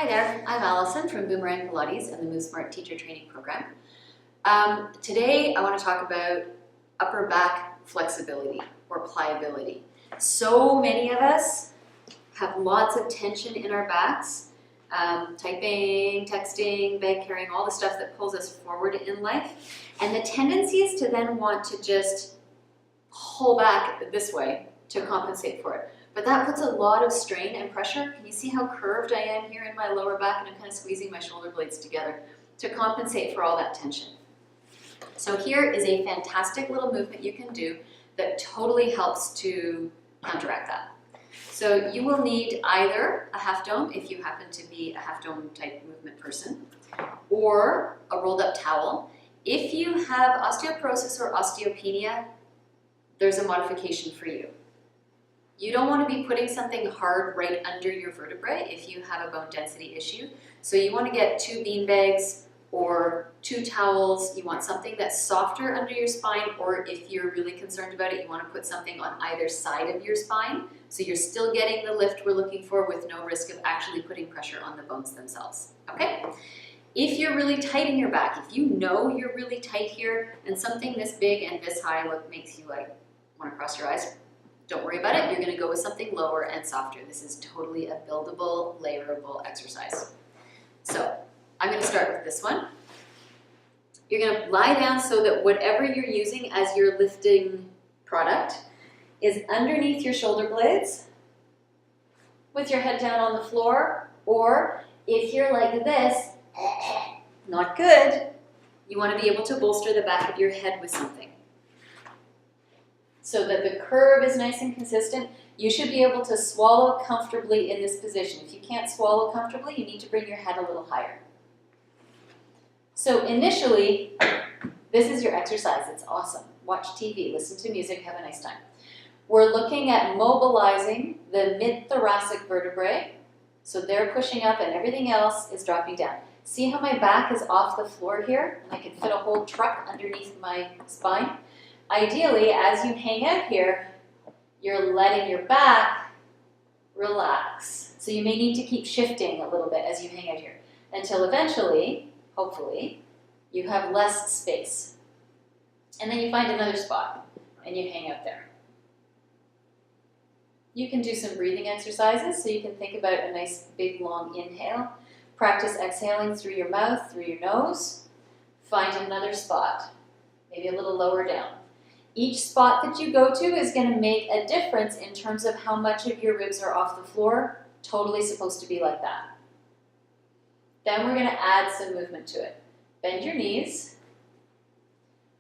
Hi there, I'm Alison from Boomerang Pilates and the MoveSMART Teacher Training Program. Today I want to talk about upper back flexibility or pliability. So many of us have lots of tension in our backs, typing, texting, bag carrying, all the stuff that pulls us forward in life. And the tendency is to then want to just pull back this way to compensate for it. But that puts a lot of strain and pressure. Can you see how curved I am here in my lower back? And I'm kind of squeezing my shoulder blades together to compensate for all that tension. So here is a fantastic little movement you can do that totally helps to counteract that. So you will need either a half dome, if you happen to be a half dome type movement person, or a rolled up towel. If you have osteoporosis or osteopenia, there's a modification for you. You don't want to be putting something hard right under your vertebrae if you have a bone density issue. So you want to get 2 bean bags or 2 towels. You want something that's softer under your spine, or if you're really concerned about it, you want to put something on either side of your spine so you're still getting the lift we're looking for with no risk of actually putting pressure on the bones themselves. Okay? If you're really tight in your back, if you know you're really tight here and something this big and this high makes you like want to cross your eyes, don't worry about it. You're going to go with something lower and softer. This is totally a buildable, layerable exercise. So I'm going to start with this one. You're going to lie down so that whatever you're using as your lifting product is underneath your shoulder blades with your head down on the floor. Or if you're like this, not good, you want to be able to bolster the back of your head with something, so that the curve is nice and consistent. You should be able to swallow comfortably in this position. If you can't swallow comfortably, you need to bring your head a little higher. So initially, this is your exercise. It's awesome. Watch TV, listen to music, have a nice time. We're looking at mobilizing the mid-thoracic vertebrae. So they're pushing up and everything else is dropping down. See how my back is off the floor here? And I can fit a whole truck underneath my spine. Ideally, as you hang out here, you're letting your back relax. So you may need to keep shifting a little bit as you hang out here until eventually, hopefully, you have less space. And then you find another spot and you hang out there. You can do some breathing exercises, so you can think about a nice big long inhale. Practice exhaling through your mouth, through your nose. Find another spot, maybe a little lower down. Each spot that you go to is going to make a difference in terms of how much of your ribs are off the floor. Totally supposed to be like that. Then we're going to add some movement to it. Bend your knees.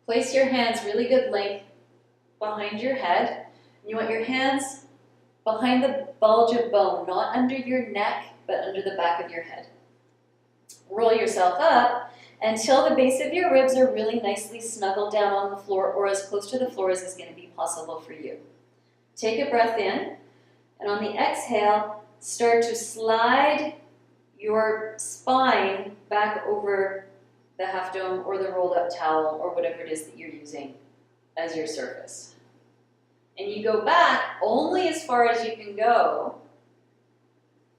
Place your hands really good length behind your head. You want your hands behind the bulge of bone, not under your neck, but under the back of your head. Roll yourself up until the base of your ribs are really nicely snuggled down on the floor, or as close to the floor as is going to be possible for you. Take a breath in, and on the exhale, start to slide your spine back over the half dome or the rolled up towel or whatever it is that you're using as your surface. And you go back only as far as you can go,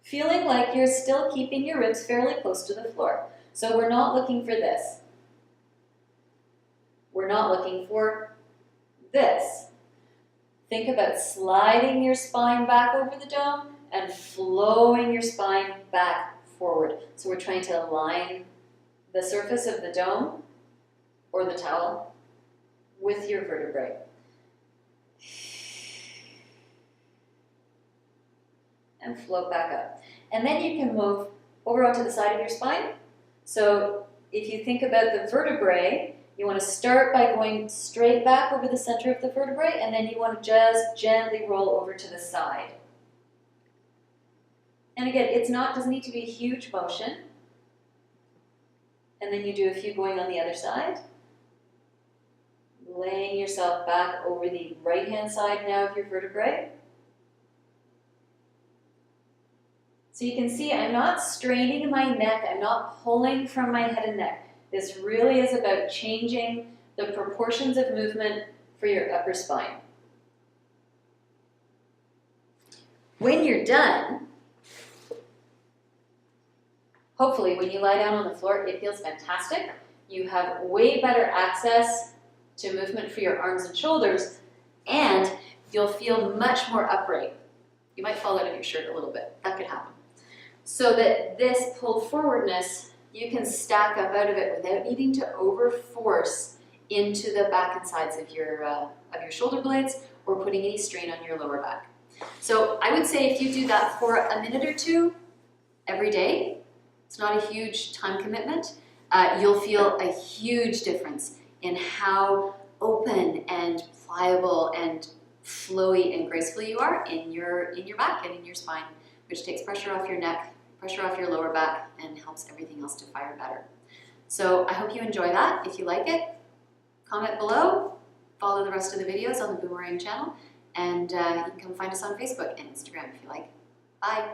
feeling like you're still keeping your ribs fairly close to the floor. So we're not looking for this. We're not looking for this. Think about sliding your spine back over the dome and flowing your spine back forward. So we're trying to align the surface of the dome or the towel with your vertebrae. And float back up. And then you can move over onto the side of your spine. So if you think about the vertebrae, you want to start by going straight back over the center of the vertebrae, and then you want to just gently roll over to the side. And again, doesn't need to be a huge motion. And then you do a few going on the other side. Laying yourself back over the right-hand side now of your vertebrae. So you can see I'm not straining my neck, I'm not pulling from my head and neck. This really is about changing the proportions of movement for your upper spine. When you're done, Hopefully, when you lie down on the floor, it feels fantastic. You have way better access to movement for your arms and shoulders, and you'll feel much more upright. You might fall out of your shirt a little bit. That could happen. So that this pulled forwardness, you can stack up out of it without needing to overforce into the back and sides of your shoulder blades or putting any strain on your lower back. So I would say if you do that for a minute or two every day, it's not a huge time commitment, you'll feel a huge difference in how open and pliable and flowy and graceful you are in your back and in your spine, which takes pressure off your neck, pressure off your lower back, and helps everything else to fire better. So I hope you enjoy that. If you like it, comment below, follow the rest of the videos on the Boomerang channel, and you can come find us on Facebook and Instagram if you like. Bye.